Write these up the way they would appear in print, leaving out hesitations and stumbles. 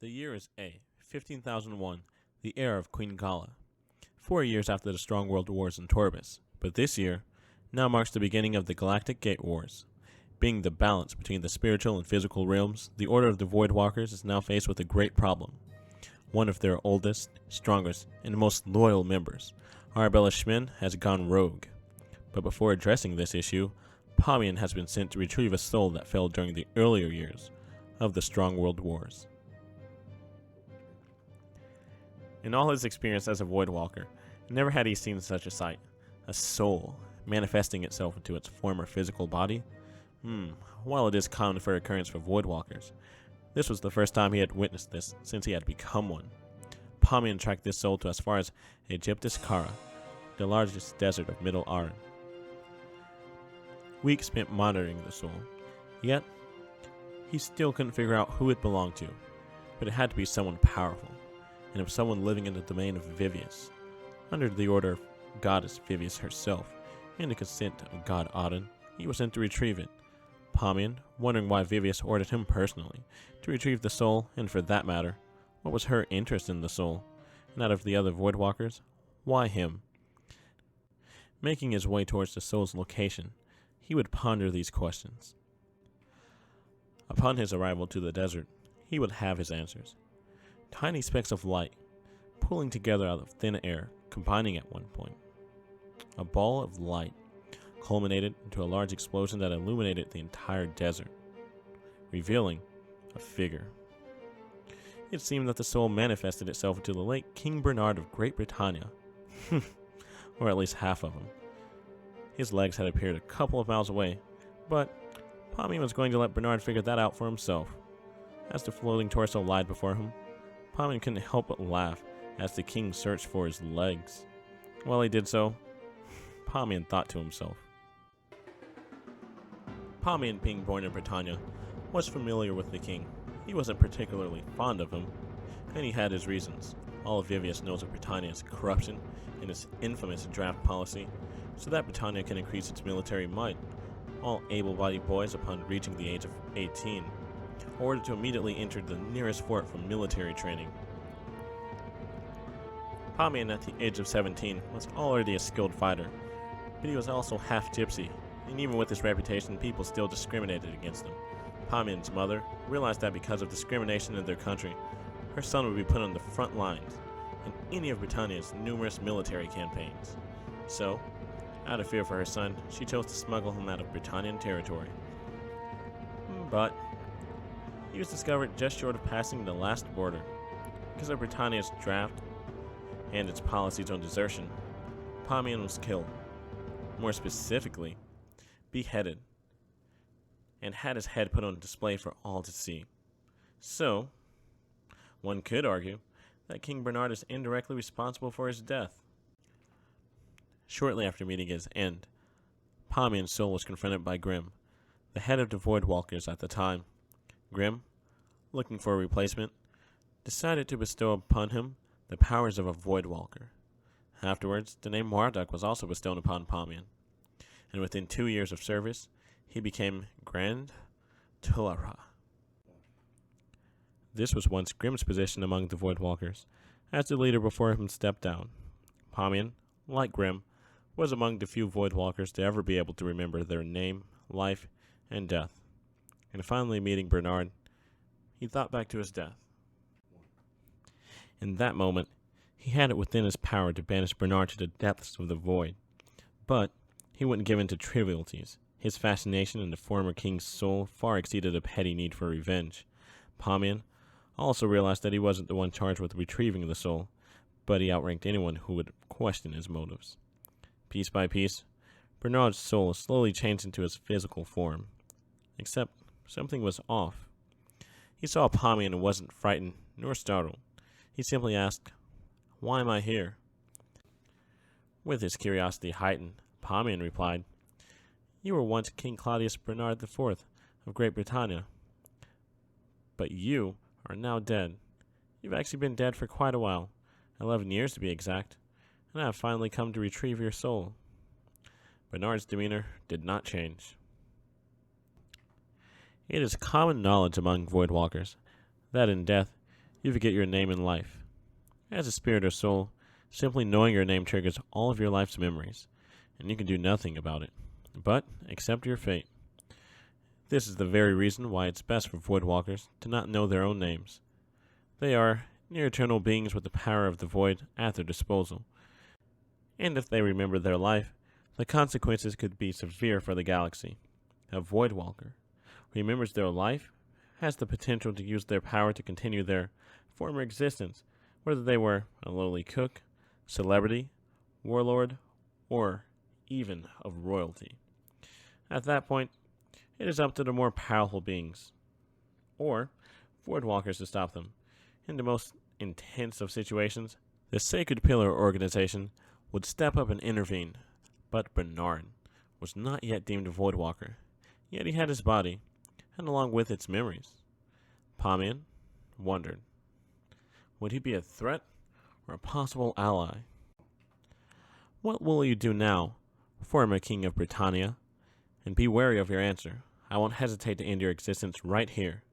The year is A, 15,001, the era of Queen Gala, 4 years after the Strong World Wars in Torbis, but this year now marks the beginning of the Galactic Gate Wars. Being the balance between the spiritual and physical realms, the Order of the Voidwalkers is now faced with a great problem. One of their oldest, strongest, and most loyal members, Arabella Schmin, has gone rogue. But before addressing this issue, Paumian has been sent to retrieve a soul that fell during the earlier years of the Strong World Wars. In all his experience as a Voidwalker, never had he seen such a sight. A soul manifesting itself into its former physical body. While it is common for occurrence for Voidwalkers, this was the first time he had witnessed this since he had become one. Paumian tracked this soul to as far as Egyptus Kara, the largest desert of Middle Aran. Weeks spent monitoring the soul, yet he still couldn't figure out who it belonged to, but it had to be someone powerful, and of someone living in the domain of Vivius, under the order of goddess Vivius herself, and the consent of god Auden. He was sent to retrieve it. Paumian, wondering why Vivius ordered him personally to retrieve the soul, and for that matter, what was her interest in the soul, and out of the other Voidwalkers, why him? Making his way towards the soul's location, he would ponder these questions. Upon his arrival to the desert, he would have his answers. Tiny specks of light, pulling together out of thin air, combining at one point. A ball of light culminated into a large explosion that illuminated the entire desert, revealing a figure. It seemed that the soul manifested itself into the late King Bernard of Great Britannia, or at least half of him. His legs had appeared a couple of miles away, but Paumian was going to let Bernard figure that out for himself. As the floating torso lied before him, Paumian couldn't help but laugh as the king searched for his legs. While he did so, Paumian thought to himself. Paumian, being born in Britannia, was familiar with the king. He wasn't particularly fond of him, and he had his reasons. All of Vivius knows of Britannia's corruption and its infamous draft policy, so that Britannia can increase its military might. All able-bodied boys, upon reaching the age of 18, are ordered to immediately enter the nearest fort for military training. Paumian, at the age of 17, was already a skilled fighter, but he was also half gypsy, and even with his reputation, people still discriminated against him. Paumian's mother realized that because of discrimination in their country, her son would be put on the front lines in any of Britannia's numerous military campaigns. So, out of fear for her son, she chose to smuggle him out of Britannian territory. But he was discovered just short of passing the last border. Because of Britannia's draft and its policies on desertion, Paumian was killed. More specifically, beheaded, and had his head put on display for all to see. So, one could argue that King Bernard is indirectly responsible for his death. Shortly after meeting his end, Paumian's soul was confronted by Grimm, the head of the Voidwalkers at the time. Grimm, looking for a replacement, decided to bestow upon him the powers of a Voidwalker. Afterwards, the name Marduk was also bestowed upon Paumian, and within 2 years of service, he became Grand Tulara. This was once Grimm's position among the Voidwalkers, as the leader before him stepped down. Paumian, like Grimm, was among the few Voidwalkers to ever be able to remember their name, life, and death. And finally meeting Bernard, he thought back to his death. In that moment, he had it within his power to banish Bernard to the depths of the void. But he wouldn't give in to trivialities. His fascination in the former king's soul far exceeded a petty need for revenge. Paumian also realized that he wasn't the one charged with retrieving the soul, but he outranked anyone who would question his motives. Piece by piece, Bernard's soul slowly changed into his physical form. Except something was off. He saw Paumian and wasn't frightened nor startled. He simply asked, "Why am I here?" With his curiosity heightened, Paumian replied, "You were once King Claudius Bernard IV of Great Britannia, but you are now dead. You've actually been dead for quite a while, 11 years to be exact, and I have finally come to retrieve your soul." Bernard's demeanor did not change. It is common knowledge among Voidwalkers that in death you forget your name in life. As a spirit or soul, simply knowing your name triggers all of your life's memories, and you can do nothing about it, but accept your fate. This is the very reason why it's best for Voidwalkers to not know their own names. They are near-eternal beings with the power of the Void at their disposal, and if they remember their life, the consequences could be severe for the galaxy. A Voidwalker who remembers their life has the potential to use their power to continue their former existence, whether they were a lowly cook, celebrity, warlord, or even of royalty. At that point, it is up to the more powerful beings, or Voidwalkers, to stop them. In the most intense of situations, the Sacred Pillar organization would step up and intervene, but Bernard was not yet deemed a Voidwalker, yet he had his body, and along with its memories. Paumian wondered, would he be a threat or a possible ally? What will you do now, former King of Britannia? And be wary of your answer. I won't hesitate to end your existence right here.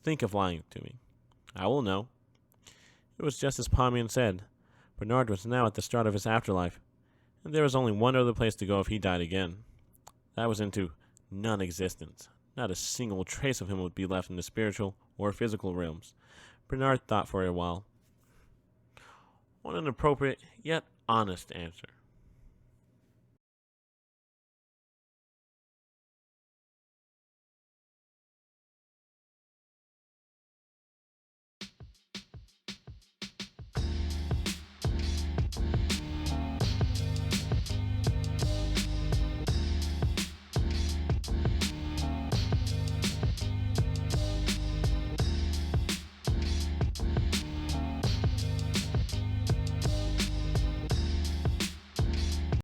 Think of lying to me. I will know. It was just as Paumian said. Bernard was now at the start of his afterlife, and there was only one other place to go if he died again. That was into non-existence. Not a single trace of him would be left in the spiritual or physical realms. Bernard thought for a while. Want an appropriate yet honest answer.